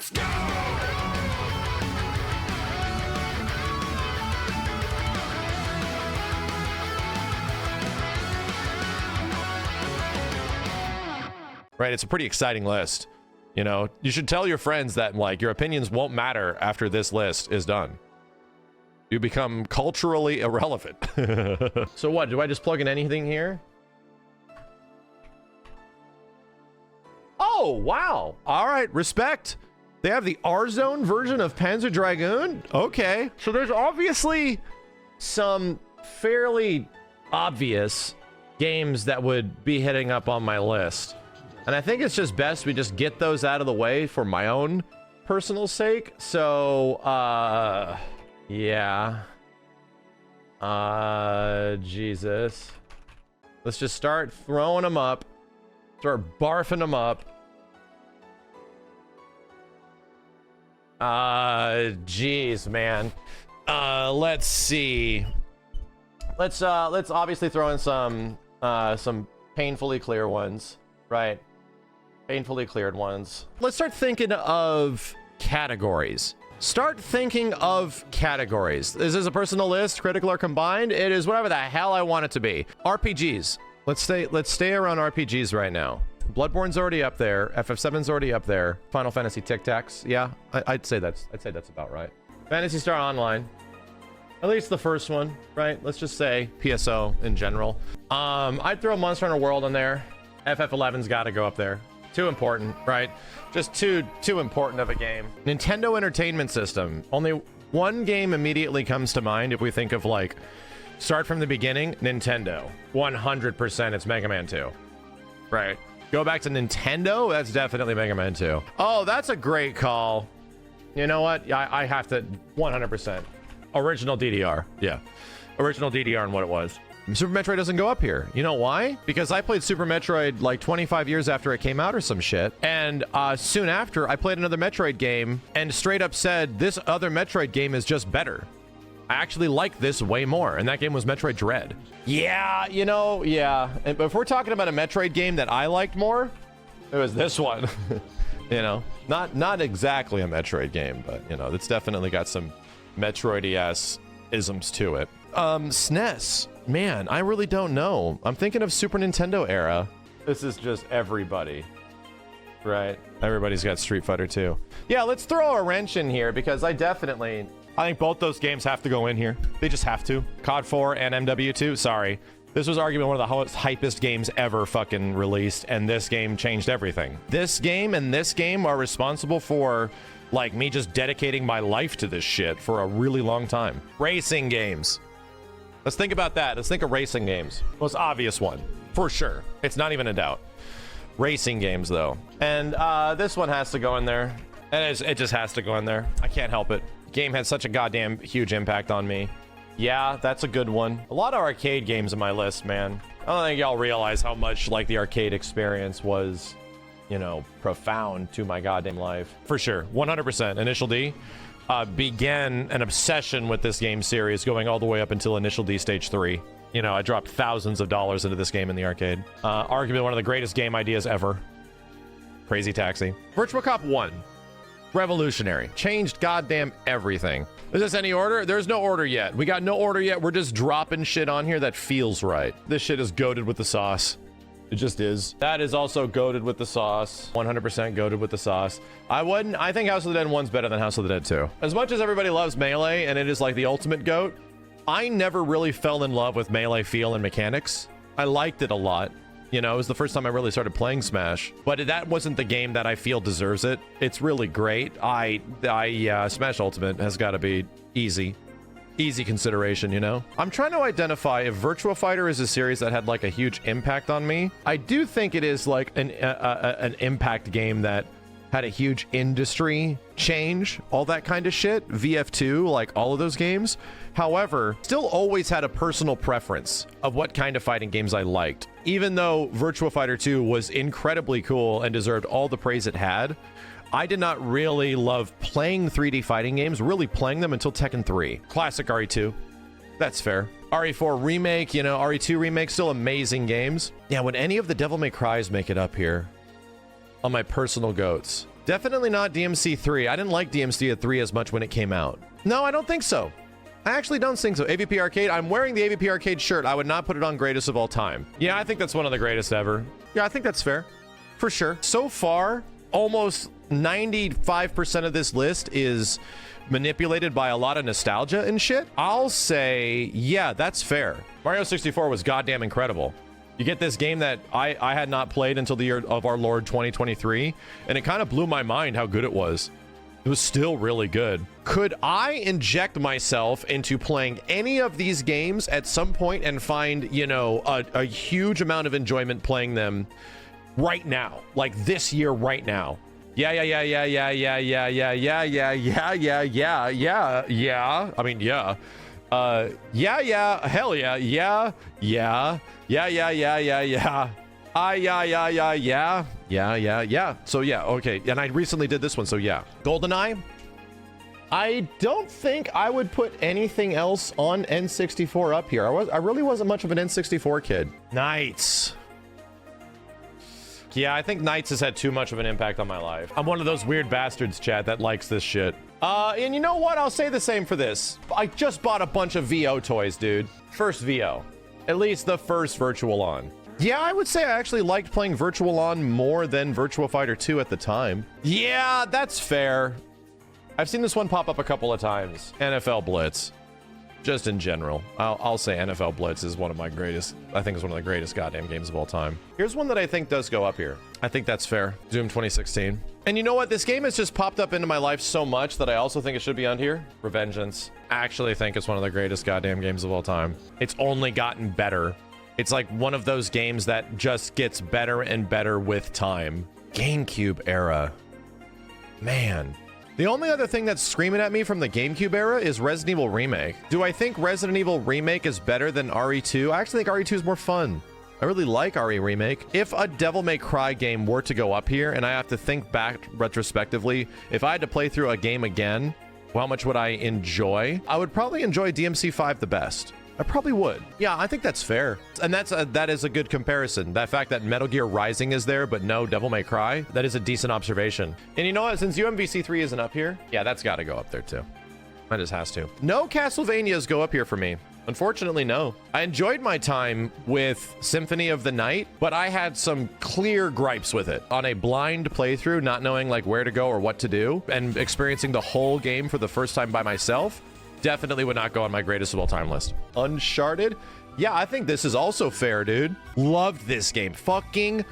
Let's go! Right, it's a pretty exciting list. You know, you should tell your friends that, like, your opinions won't matter after this list is done. You become culturally irrelevant. So what, do I just plug in anything here? Oh, wow. All right, respect. They have the R-Zone version of Panzer Dragoon? Okay. So there's obviously some fairly obvious games that would be hitting up on my list. And I think it's just best we just get those out of the way for my own personal sake. So, yeah. Jesus. Let's just start throwing them up. Start barfing them up. Jeez, man. Let's see. Let's obviously throw in some painfully clear ones, right? Painfully cleared ones. Let's start thinking of categories. Start thinking of categories. This is a personal list, critical or combined. It is whatever the hell I want it to be. RPGs. Let's stay around RPGs right now. Bloodborne's already up there. FF7's already up there. Final Fantasy Tic Tacs. Yeah, I'd say that's about right. Phantasy Star Online. At least the first one, right? Let's just say PSO in general. I'd throw Monster Hunter World in there. FF11's got to go up there. Too important, right? Just too important of a game. Nintendo Entertainment System. Only one game immediately comes to mind if we think of, like, start from the beginning. Nintendo. 100% it's Mega Man 2. Right. Go back to Nintendo. That's definitely Mega Man 2. Oh, that's a great call. You know what? I have to 100%. Original DDR. Yeah. Original DDR and what it was. Super Metroid doesn't go up here. You know why? Because I played Super Metroid like 25 years after it came out or some shit. And soon after, I played another Metroid game and straight up said, this other Metroid game is just better. I actually like this way more. And that game was Metroid Dread. Yeah, you know, yeah. And if we're talking about a Metroid game that I liked more, it was this one. You know, not exactly a Metroid game, but, you know, it's definitely got some Metroid-y-ass isms to it. SNES. Man, I really don't know. I'm thinking of Super Nintendo era. This is just everybody, right? Everybody's got Street Fighter 2. Yeah, let's throw a wrench in here because I think both those games have to go in here. They just have to. COD 4 and MW2. Sorry. This was arguably one of the hypest games ever fucking released, and this game changed everything. This game and this game are responsible for, like, me just dedicating my life to this shit for a really long time. Racing games. Let's think about that. Let's think of racing games. Most obvious one, for sure. It's not even a doubt. Racing games, though. And this one has to go in there. And it just has to go in there. I can't help it. Game had such a goddamn huge impact on me. Yeah, that's a good one. A lot of arcade games in my list, man. I don't think y'all realize how much, like, the arcade experience was, you know, profound to my goddamn life. For sure. 100%. Initial D. Began an obsession with this game series going all the way up until Initial D Stage 3. You know, I dropped thousands of dollars into this game in the arcade. Arguably one of the greatest game ideas ever. Crazy Taxi. Virtua Cop 1. Revolutionary. Changed goddamn everything. Is this any order? There's no order yet. We got no order yet. We're just dropping shit on here that feels right. This shit is goated with the sauce. It just is. That is also goated with the sauce. 100% goated with the sauce. I think House of the Dead 1's better than House of the Dead 2. As much as everybody loves Melee and it is like the ultimate goat, I never really fell in love with Melee feel and mechanics. I liked it a lot. You know, it was the first time I really started playing Smash, but that wasn't the game that I feel deserves it. It's really great. Smash Ultimate has got to be easy consideration, you know? I'm trying to identify if Virtua Fighter is a series that had like a huge impact on me. I do think it is like an impact game that had a huge industry change, all that kind of shit. VF2, like all of those games. However, still always had a personal preference of what kind of fighting games I liked. Even though Virtua Fighter 2 was incredibly cool and deserved all the praise it had, I did not really love playing 3D fighting games, really playing them until Tekken 3. Classic RE2. That's fair. RE4 Remake, you know, RE2 Remake, still amazing games. Yeah, would any of the Devil May Cries make it up here on my personal goats? Definitely not DMC 3. I didn't like DMC 3 as much when it came out. No, I don't think so. I actually don't think so. AVP Arcade, I'm wearing the AVP Arcade shirt. I would not put it on greatest of all time. Yeah, I think that's one of the greatest ever. Yeah, I think that's fair. For sure. So far, almost 95% of this list is manipulated by a lot of nostalgia and shit. I'll say, yeah, that's fair. Mario 64 was goddamn incredible. You get this game that I had not played until the year of our Lord 2023, and it kind of blew my mind how good it was. It was still really good. Could I inject myself into playing any of these games at some point and find, you know, a huge amount of enjoyment playing them right now, like this year right now? Yeah. I mean, yeah. Hell yeah. Yeah. So yeah, okay. And I recently did this one, so yeah. GoldenEye. I don't think I would put anything else on N64 up here. I really wasn't much of an N64 kid. Knights. Yeah, I think Knights has had too much of an impact on my life. I'm one of those weird bastards, chat, that likes this shit. And you know what? I'll say the same for this. I just bought a bunch of VO toys, dude. First VO. At least the first Virtual On. Yeah, I would say I actually liked playing Virtual On more than Virtua Fighter 2 at the time. Yeah, that's fair. I've seen this one pop up a couple of times. NFL Blitz. Just in general. I'll say NFL Blitz is one of my greatest, I think it's one of the greatest goddamn games of all time. Here's one that I think does go up here. I think that's fair. Doom 2016. And you know what? This game has just popped up into my life so much that I also think it should be on here. Revengeance. I actually think it's one of the greatest goddamn games of all time. It's only gotten better. It's like one of those games that just gets better and better with time. GameCube era. Man. The only other thing that's screaming at me from the GameCube era is Resident Evil Remake. Do I think Resident Evil Remake is better than RE2? I actually think RE2 is more fun. I really like RE Remake. If a Devil May Cry game were to go up here and I have to think back retrospectively, if I had to play through a game again, how much would I enjoy? I would probably enjoy DMC5 the best. I probably would. Yeah, I think that's fair. And that is a good comparison. That fact that Metal Gear Rising is there, but no Devil May Cry, that is a decent observation. And you know what? Since UMVC3 isn't up here, yeah, that's got to go up there too. That just has to. No Castlevanias go up here for me. Unfortunately, no. I enjoyed my time with Symphony of the Night, but I had some clear gripes with it. On a blind playthrough, not knowing like where to go or what to do, and experiencing the whole game for the first time by myself, definitely would not go on my greatest of all time list. Uncharted. Yeah, I think this is also fair, dude. Loved this game. Fucking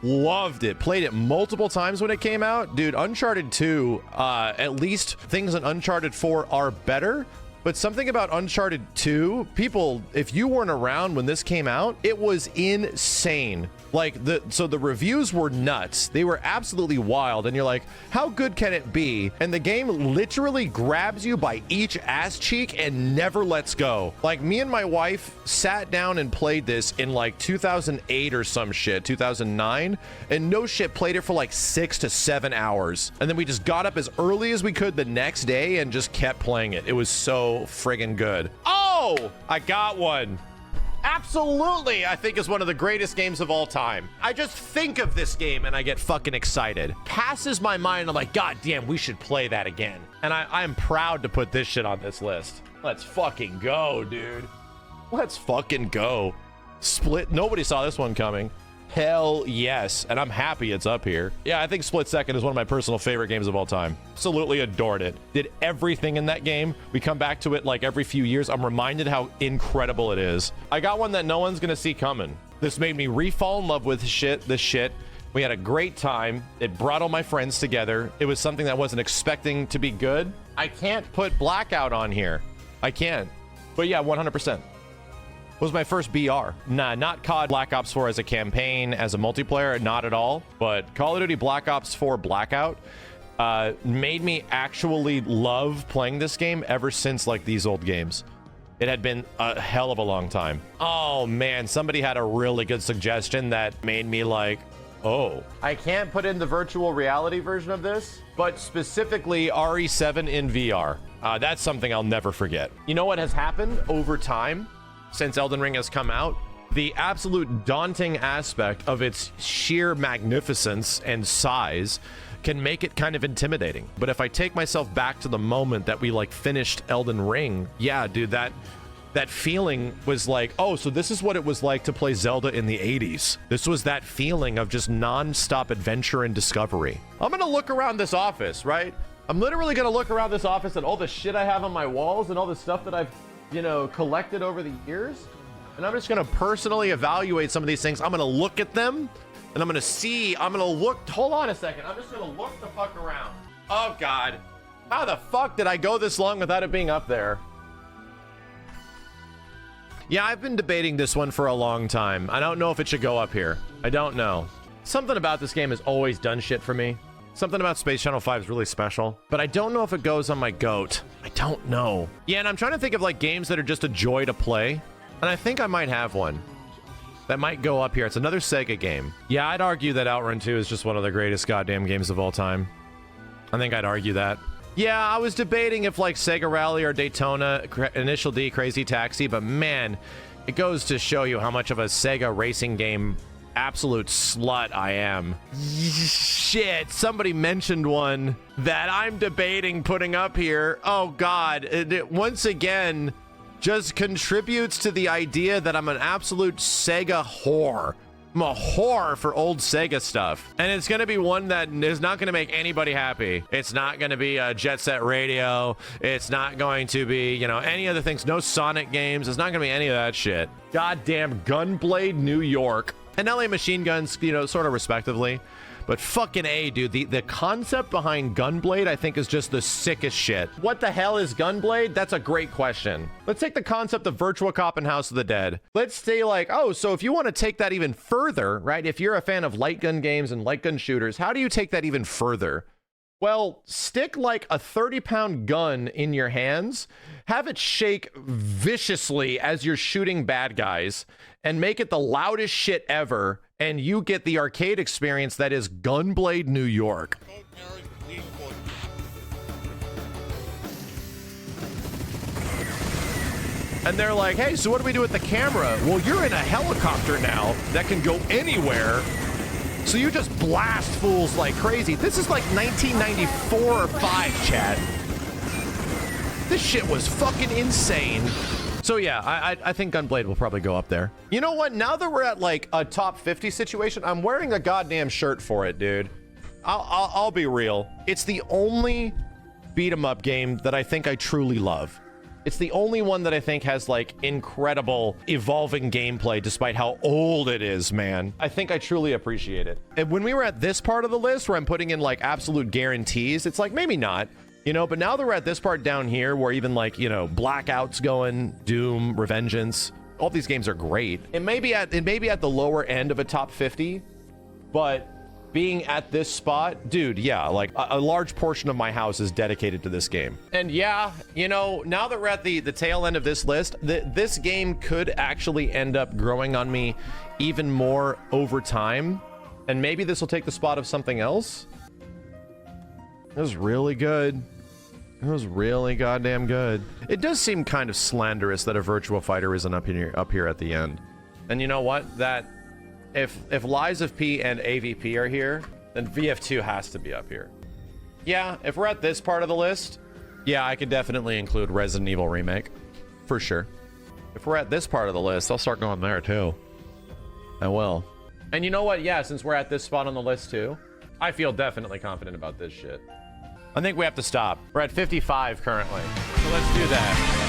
loved it. Played it multiple times when it came out. Dude, Uncharted 2, at least things in Uncharted 4 are better. But something about Uncharted 2, people, if you weren't around when this came out, it was insane. Like, so the reviews were nuts. They were absolutely wild. And you're like, how good can it be? And the game literally grabs you by each ass cheek and never lets go. Like, me and my wife sat down and played this in like 2008 or some shit, 2009. And no shit, played it for like 6 to 7 hours. And then we just got up as early as we could the next day and just kept playing it. It was so friggin' good. Oh, I got one. Absolutely, I think is one of the greatest games of all time. I just think of this game and I get fucking excited. Passes my mind, I'm like, God damn, we should play that again. And I am proud to put this shit on this list. Let's fucking go, dude. Let's fucking go. Split, nobody saw this one coming. Hell yes, and I'm happy it's up here. Yeah, I think Split Second is one of my personal favorite games of all time. Absolutely adored it. Did everything in that game. We come back to it like every few years. I'm reminded how incredible it is. I got one that no one's gonna see coming. This made me re-fall in love with this shit. We had a great time. It brought all my friends together. It was something that I wasn't expecting to be good. I can't put Blackout on here. I can't. But yeah, 100%. Was my first BR. Nah, not COD Black Ops 4 as a campaign, as a multiplayer, not at all. But Call of Duty Black Ops 4 Blackout made me actually love playing this game ever since like these old games. It had been a hell of a long time. Oh man, somebody had a really good suggestion that made me like, oh. I can't put in the virtual reality version of this, but specifically RE7 in VR. That's something I'll never forget. You know what has happened over time? Since Elden Ring has come out, the absolute daunting aspect of its sheer magnificence and size can make it kind of intimidating. But if I take myself back to the moment that we like finished Elden Ring, yeah, dude, that feeling was like, oh, so this is what it was like to play Zelda in the 80s. This was that feeling of just non-stop adventure and discovery. I'm gonna look around this office, right? I'm literally gonna look around this office at all the shit I have on my walls and all the stuff that I've, you know, collected over the years. And I'm just gonna personally evaluate some of these things. I'm gonna look at them and I'm gonna look, hold on a second. I'm just gonna look the fuck around. Oh God, how the fuck did I go this long without it being up there? Yeah, I've been debating this one for a long time. I don't know if it should go up here. I don't know. Something about this game has always done shit for me. Something about Space Channel 5 is really special, but I don't know if it goes on my GOAT. I don't know. Yeah, and I'm trying to think of like games that are just a joy to play, and I think I might have one that might go up here. It's another Sega game. Yeah, I'd argue that Outrun 2 is just one of the greatest goddamn games of all time. I think I'd argue that. Yeah, I was debating if like Sega Rally or Daytona, Initial D, Crazy Taxi, but man, it goes to show you how much of a Sega racing game absolute slut I am. Shit, somebody mentioned one that I'm debating putting up here. Oh God, it once again just contributes to the idea that I'm an absolute Sega whore. I'm a whore for old Sega stuff. And it's gonna be one that is not gonna make anybody happy. It's not gonna be a Jet Set Radio. It's not going to be, you know, any other things. No Sonic games. It's not gonna be any of that shit. Goddamn Gunblade New York. And LA Machine Guns, you know, sort of respectively. But fucking A, dude, the concept behind Gunblade, I think, is just the sickest shit. What the hell is Gunblade? That's a great question. Let's take the concept of Virtua Cop and House of the Dead. Let's say like, oh, so if you want to take that even further, right? If you're a fan of light gun games and light gun shooters, how do you take that even further? Well, stick like a 30-pound gun in your hands, have it shake viciously as you're shooting bad guys, and make it the loudest shit ever, and you get the arcade experience that is Gunblade New York. And they're like, hey, so what do we do with the camera? Well, you're in a helicopter now that can go anywhere. So you just blast fools like crazy. This is like 1994 or 5, chat. This shit was fucking insane. So yeah, I think Gunblade will probably go up there. You know what? Now that we're at like a top 50 situation, I'm wearing a goddamn shirt for it, dude. I'll be real. It's the only beat 'em up game that I think I truly love. It's the only one that I think has like incredible evolving gameplay despite how old it is, man. I think I truly appreciate it. And when we were at this part of the list where I'm putting in like absolute guarantees, it's like maybe not, you know, but now that we're at this part down here where even like, you know, Blackout's going, Doom, Revengeance, all these games are great. It may be at the lower end of a top 50, but being at this spot, dude, yeah, like a large portion of my house is dedicated to this game. And yeah, you know, now that we're at the tail end of this list, this game could actually end up growing on me even more over time. And maybe this will take the spot of something else. It was really good. It was really goddamn good. It does seem kind of slanderous that a Virtua Fighter isn't up here at the end. And you know what? That if Lies of P and AVP are here, then VF2 has to be up here. Yeah, if we're at this part of the list, yeah, I could definitely include Resident Evil Remake, for sure. If we're at this part of the list, I'll start going there too. I will. And you know what? Yeah, since we're at this spot on the list too, I feel definitely confident about this shit. I think we have to stop. We're at 55 currently, so let's do that.